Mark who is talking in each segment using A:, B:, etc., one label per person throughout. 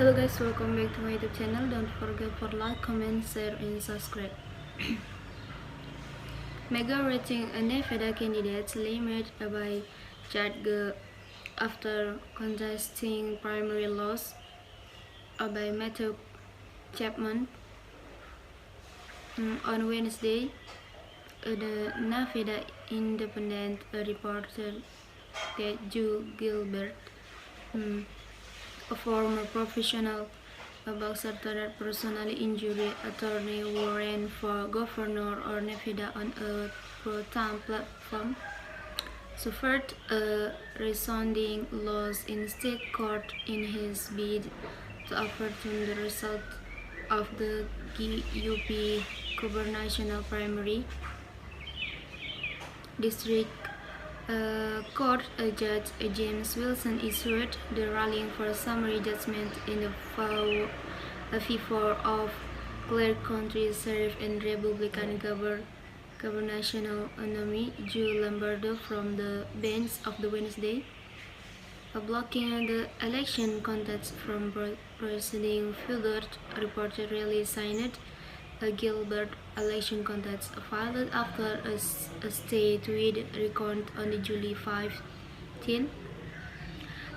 A: Hello guys, welcome back to my YouTube channel. Don't forget for like, comment, share, and subscribe. Mega rating a Nevada candidate limit by Judge after contesting primary loss by Matthew Chapman on Wednesday. The Nevada Independent reported that Joe Gilbert, a former professional boxer turned personally injury attorney who ran for governor of Nevada on a pro-Trump platform, suffered a resounding loss in state court in his bid to overturn the result of the GOP gubernatorial primary. District Court Judge James Wilson issued the ruling for summary judgment in the favor of Clark County Sheriff and Republican gubernatorial nominee Joe Lombardo from the bench of the Wednesday, blocking the election contest from proceeding further. Reportedly signed Gilbert election contest filed after a statewide recount on July 15,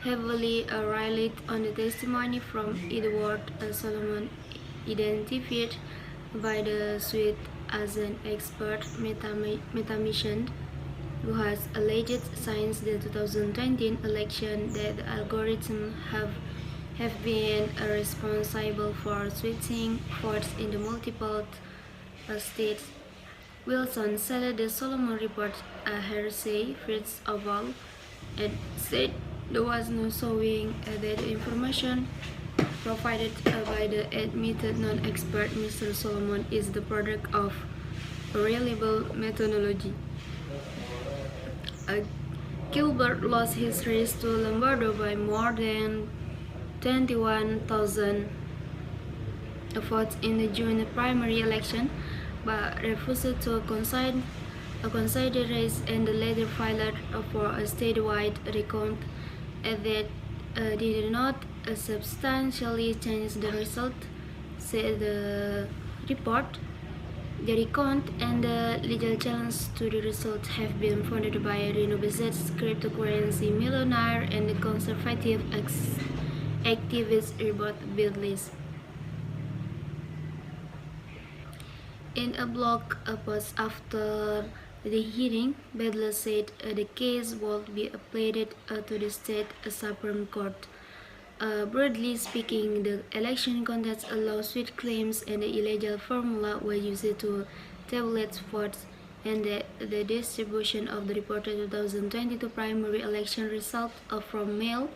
A: heavily relied on the testimony from Edward Solomon, identified by the suit as an expert mathematician who has alleged since the 2020 election that the algorithm have been responsible for switching votes in the multiple states. Wilson said the Solomon report a hearsay first of all, and said there was no showing that the information provided by the admitted non-expert Mr. Solomon is the product of reliable methodology. Gilbert lost his race to Lombardo by more than 21,000 votes in the June primary election, but refused to concede the race and later filed for a statewide recount that did not substantially change the result, said the report. The recount and the legal challenge to the result have been funded by Renovated cryptocurrency millionaire and conservative activist Robert Bidlis. In a blog post after the hearing, Bidlis said the case would be appealed to the state Supreme Court. Broadly speaking, the election contest lawsuit claims and the illegal formula were used to tabulate votes, and that the distribution of the reported 2022 primary election result from mail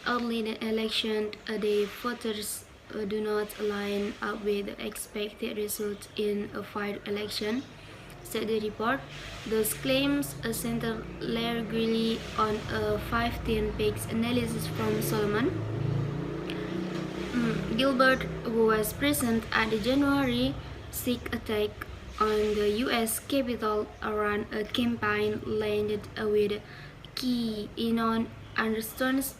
A: early in the election day voters do not line up with the expected results in a fair election, said the report. Those claims center largely on a 15-page analysis from Solomon. Gilbert, who was present at the January 6 attack on the U.S. Capitol, ran a campaign landed with key understones.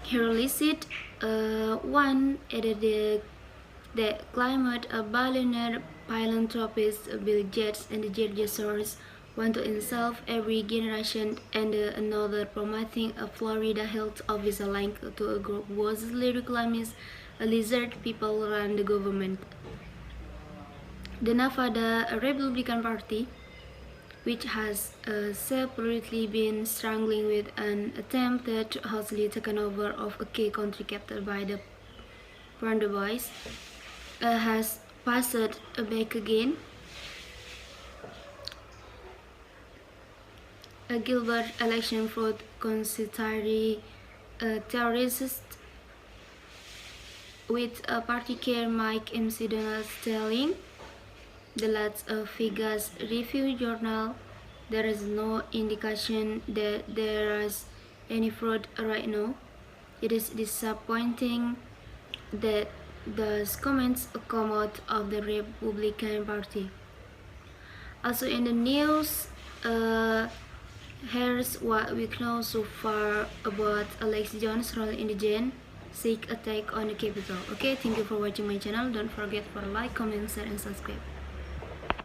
A: He released one added that climate billionaire philanthropist Bill Gates and the Georgia Soros want to involve every generation, and another promoting a Florida health officer linked to a group supposedly reclaims lizard people run the government. The Nevada Republican Party, which has separately been struggling with an attempt to hastily taken over of a key country captured by the Brand Boys, has passed back again. A Gilbert election fraud considered terrorist, with a party chair Mike MC Donald telling the Las Vegas Review Journal, there is no indication that there is any fraud right now. It is disappointing that those comments come out of the Republican Party. Also in the news, here's what we know so far about Alex Jones' role in the Jan seek attack on the capital. Okay, thank you for watching my channel. Don't forget for like, comment, share, and subscribe.